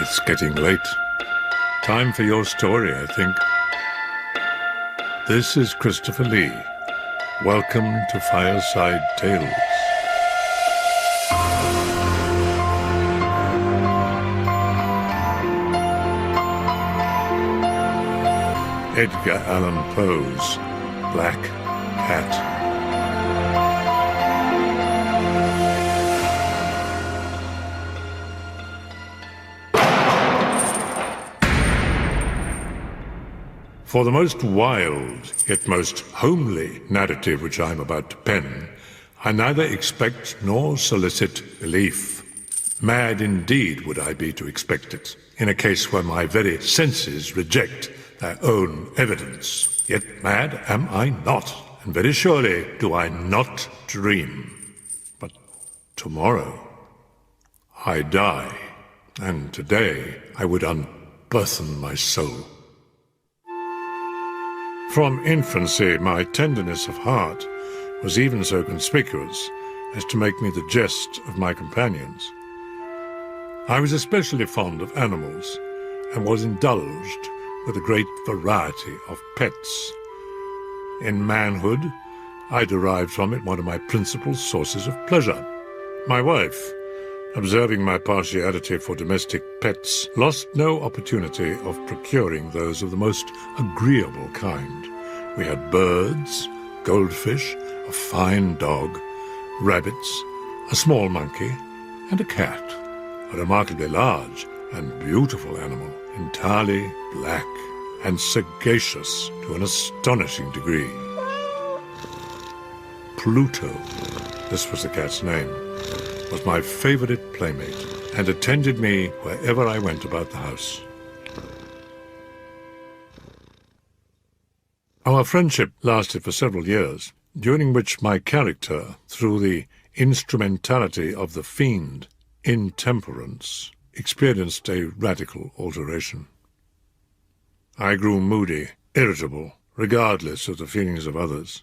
It's getting late. Time for your story, I think. This is Christopher Lee. Welcome to Fireside Tales. Edgar Allan Poe's Black Cat. For the most wild, yet most homely narrative which I am about to pen, I neither expect nor solicit belief. Mad indeed would I be to expect it, in a case where my very senses reject their own evidence. Yet mad am I not, and very surely do I not dream. But tomorrow I die, and today I would unburthen my soul. From infancy, my tenderness of heart was even so conspicuous as to make me the jest of my companions. I was especially fond of animals, and was indulged with a great variety of pets. In manhood, I derived from it one of my principal sources of pleasure. My wife, observing my partiality for domestic pets, lost no opportunity of procuring those of the most agreeable kind. We had birds, goldfish, a fine dog, rabbits, a small monkey, and a cat, a remarkably large and beautiful animal, entirely black and sagacious to an astonishing degree. Pluto, this was the cat's name, was my favorite playmate, and attended me wherever I went about the house. Our friendship lasted for several years, during which my character, through the instrumentality of the fiend, intemperance, experienced a radical alteration. I grew moody, irritable, regardless of the feelings of others.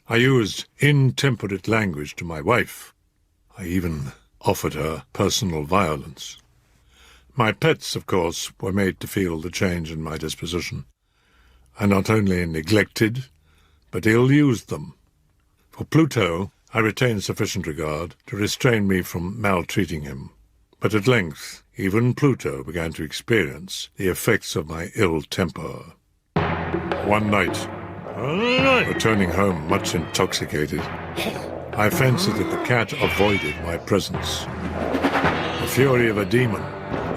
I used intemperate language to my wife. I even offered her personal violence. My pets, of course, were made to feel the change in my disposition. I not only neglected, but ill-used them. For Pluto, I retained sufficient regard to restrain me from maltreating him. But at length, even Pluto began to experience the effects of my ill temper. One night, returning home much intoxicated, I fancied that the cat avoided my presence. The fury of a demon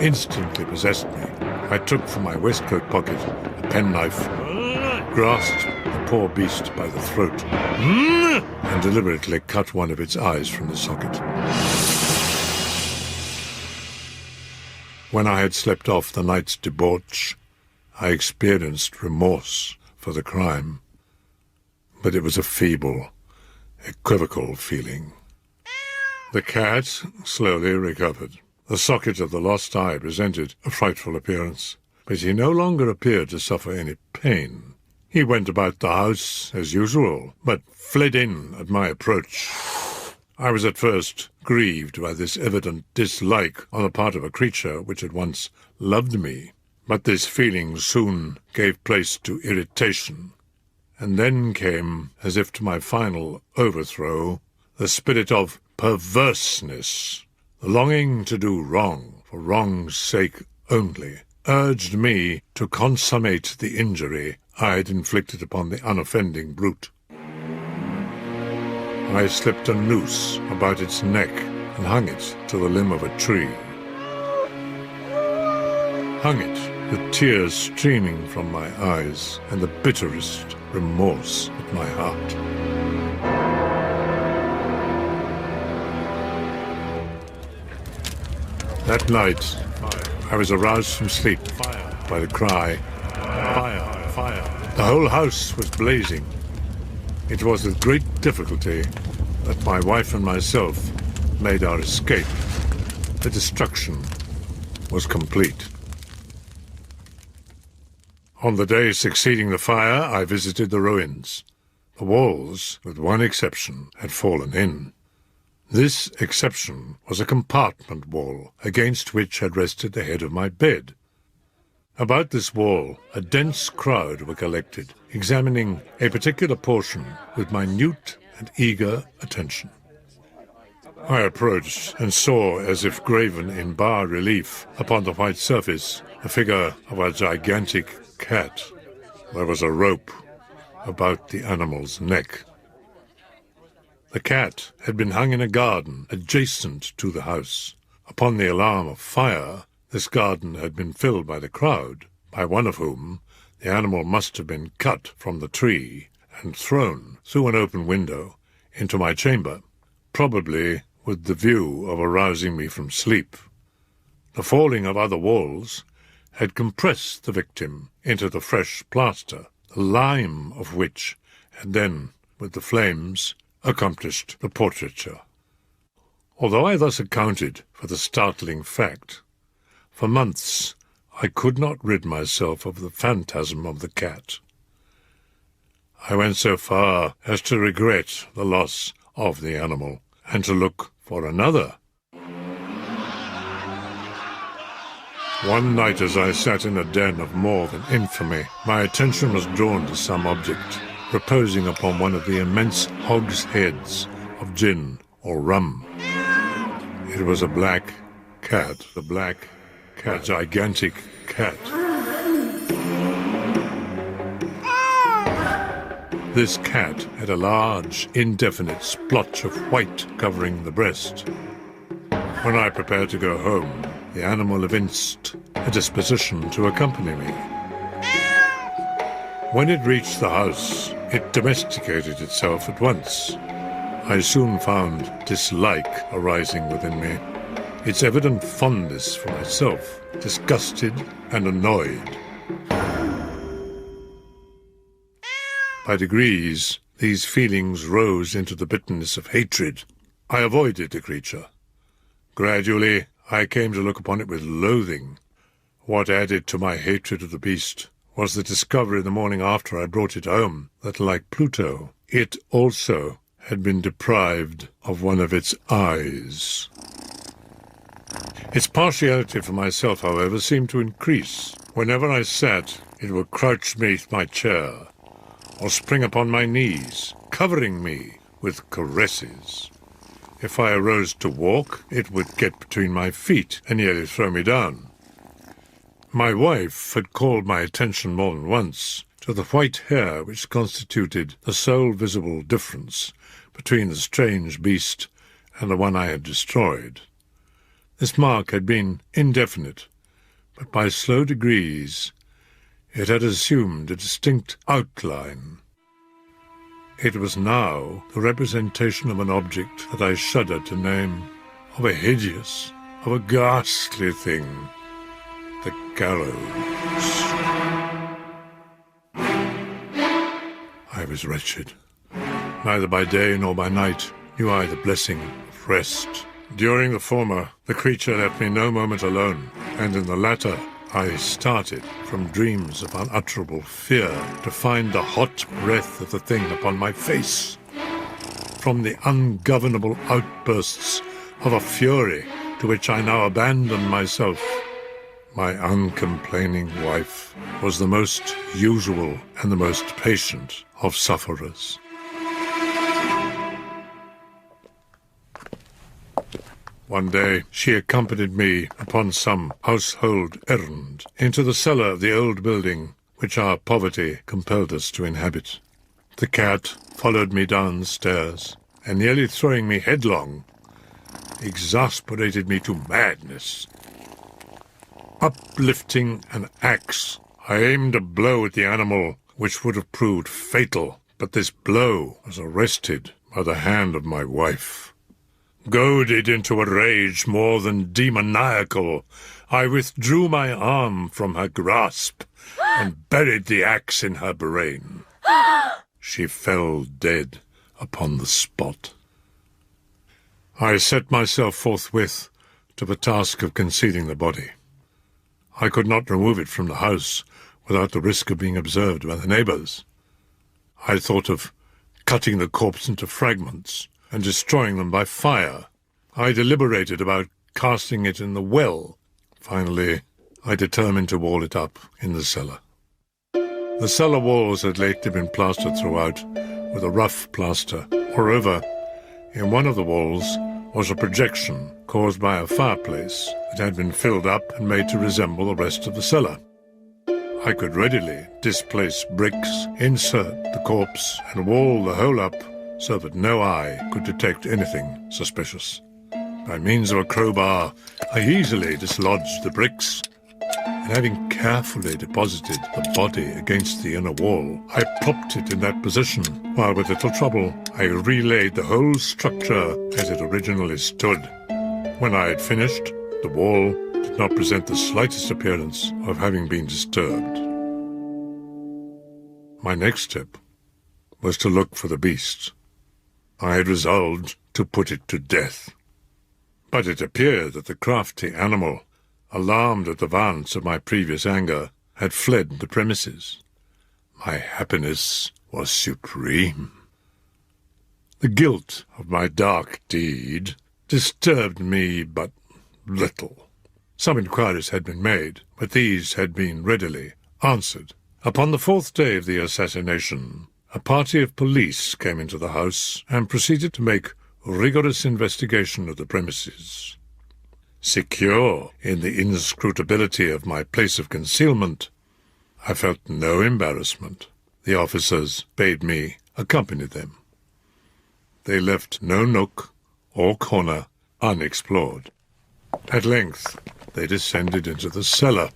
instantly possessed me. I took from my waistcoat pocket a penknife, grasped the poor beast by the throat, and deliberately cut one of its eyes from the socket. When I had slept off the night's debauch, I experienced remorse for the crime, but it was a feeble, equivocal feeling. The cat slowly recovered. The socket of the lost eye presented a frightful appearance, but he no longer appeared to suffer any pain. He went about the house as usual, but fled in at my approach. I was at first grieved by this evident dislike on the part of a creature which had once loved me, but this feeling soon gave place to irritation. And then came, as if to my final overthrow, the spirit of perverseness. The longing to do wrong, for wrong's sake only, urged me to consummate the injury I had inflicted upon the unoffending brute. I slipped a noose about its neck and hung it to the limb of a tree. Hung it with tears streaming from my eyes and the bitterest remorse at my heart. That night, I was aroused from sleep by the cry, "Fire! Fire!" The whole house was blazing. It was with great difficulty that my wife and myself made our escape. The destruction was complete. On the day succeeding the fire, I visited the ruins. The walls, with one exception, had fallen in. This exception was a compartment wall against which had rested the head of my bed. About this wall, a dense crowd were collected, examining a particular portion with minute and eager attention. I approached and saw, as if graven in bas-relief upon the white surface, the figure of a gigantic cat. There was a rope about the animal's neck. The cat had been hung in a garden adjacent to the house. Upon the alarm of fire, this garden had been filled by the crowd, by one of whom the animal must have been cut from the tree and thrown through an open window into my chamber, probably with the view of arousing me from sleep. The falling of other walls had compressed the victim into the fresh plaster, the lime of which had then, with the flames, accomplished the portraiture. Although I thus accounted for the startling fact, for months I could not rid myself of the phantasm of the cat. I went so far as to regret the loss of the animal, and to look for another. One night, as I sat in a den of more than infamy, my attention was drawn to some object reposing upon one of the immense hogsheads of gin or rum. It was a black cat, a gigantic cat. This cat had a large, indefinite splotch of white covering the breast. When I prepared to go home, the animal evinced a disposition to accompany me. When it reached the house, it domesticated itself at once. I soon found dislike arising within me, its evident fondness for myself, disgusted and annoyed. By degrees, these feelings rose into the bitterness of hatred. I avoided the creature. Gradually, I came to look upon it with loathing. What added to my hatred of the beast was the discovery the morning after I brought it home that, like Pluto, it also had been deprived of one of its eyes. Its partiality for myself, however, seemed to increase. Whenever I sat, it would crouch beneath my chair, or spring upon my knees, covering me with caresses. If I arose to walk, it would get between my feet and nearly throw me down. My wife had called my attention more than once to the white hair which constituted the sole visible difference between the strange beast and the one I had destroyed. This mark had been indefinite, but by slow degrees it had assumed a distinct outline. It was now the representation of an object that I shuddered to name, of a hideous, of a ghastly thing, the gallows. I was wretched. Neither by day nor by night knew I the blessing of rest. During the former, the creature left me no moment alone, and in the latter, I started from dreams of unutterable fear to find the hot breath of the thing upon my face, from the ungovernable outbursts of a fury to which I now abandoned myself. My uncomplaining wife was the most usual and the most patient of sufferers. One day she accompanied me upon some household errand into the cellar of the old building which our poverty compelled us to inhabit. The cat followed me down the stairs, and nearly throwing me headlong, exasperated me to madness. Uplifting an axe, I aimed a blow at the animal which would have proved fatal, but this blow was arrested by the hand of my wife. Goaded into a rage more than demoniacal, I withdrew my arm from her grasp and buried the axe in her brain. She fell dead upon the spot. I set myself forthwith to the task of concealing the body. I could not remove it from the house without the risk of being observed by the neighbours. I thought of cutting the corpse into fragments, and destroying them by fire. I deliberated about casting it in the well. Finally, I determined to wall it up in the cellar. The cellar walls had lately been plastered throughout with a rough plaster. Moreover, in one of the walls was a projection caused by a fireplace that had been filled up and made to resemble the rest of the cellar. I could readily displace bricks, insert the corpse, and wall the whole up so that no eye could detect anything suspicious. By means of a crowbar, I easily dislodged the bricks, and having carefully deposited the body against the inner wall, I propped it in that position, while with little trouble I relaid the whole structure as it originally stood. When I had finished, the wall did not present the slightest appearance of having been disturbed. My next step was to look for the beast. I had resolved to put it to death. But it appeared that the crafty animal, alarmed at the violence of my previous anger, had fled the premises. My happiness was supreme. The guilt of my dark deed disturbed me but little. Some inquiries had been made, but these had been readily answered. Upon the 4th day of the assassination, a party of police came into the house and proceeded to make rigorous investigation of the premises. Secure in the inscrutability of my place of concealment, I felt no embarrassment. The officers bade me accompany them. They left no nook or corner unexplored. At length, they descended into the cellar.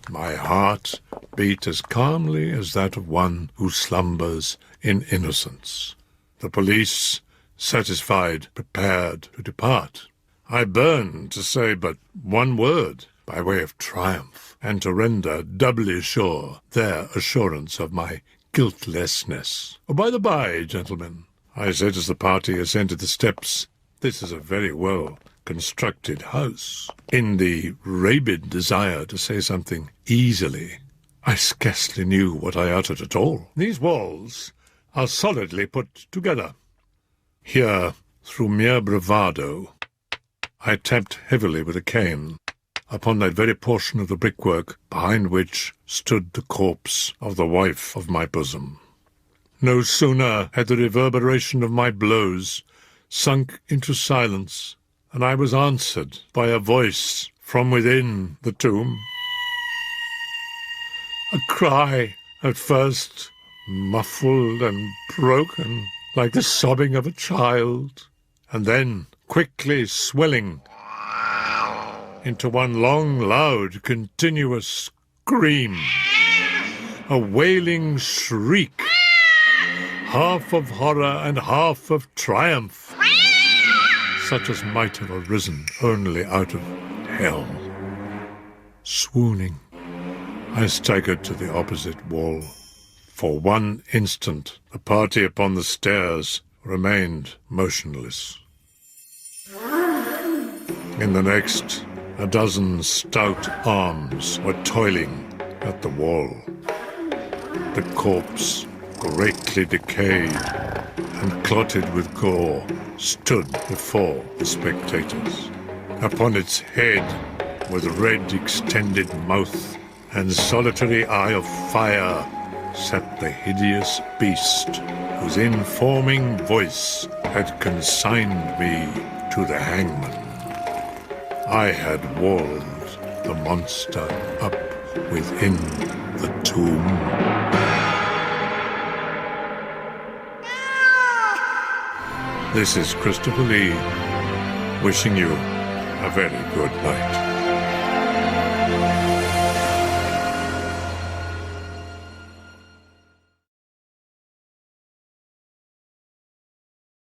My heart beat as calmly as that of one who slumbers in innocence. The police, satisfied, prepared to depart. I burned to say but one word by way of triumph, and to render doubly sure their assurance of my guiltlessness. Oh, by the by, gentlemen, I said as the party ascended the steps, this is a very well-constructed house. In the rabid desire to say something easily, I scarcely knew what I uttered at all. These walls are solidly put together. Here, through mere bravado, I tapped heavily with a cane upon that very portion of the brickwork behind which stood the corpse of the wife of my bosom. No sooner had the reverberation of my blows sunk into silence than I was answered by a voice from within the tomb. A cry, at first muffled and broken, like the sobbing of a child, and then quickly swelling into one long, loud, continuous scream, a wailing shriek, half of horror and half of triumph, such as might have arisen only out of hell. Swooning, I staggered to the opposite wall. For one instant, the party upon the stairs remained motionless. In the next, a dozen stout arms were toiling at the wall. The corpse, greatly decayed and clotted with gore, stood before the spectators. Upon its head, with red extended mouth and solitary eye of fire, sat the hideous beast whose informing voice had consigned me to the hangman. I had walled the monster up within the tomb. This is Christopher Lee, wishing you a very good night.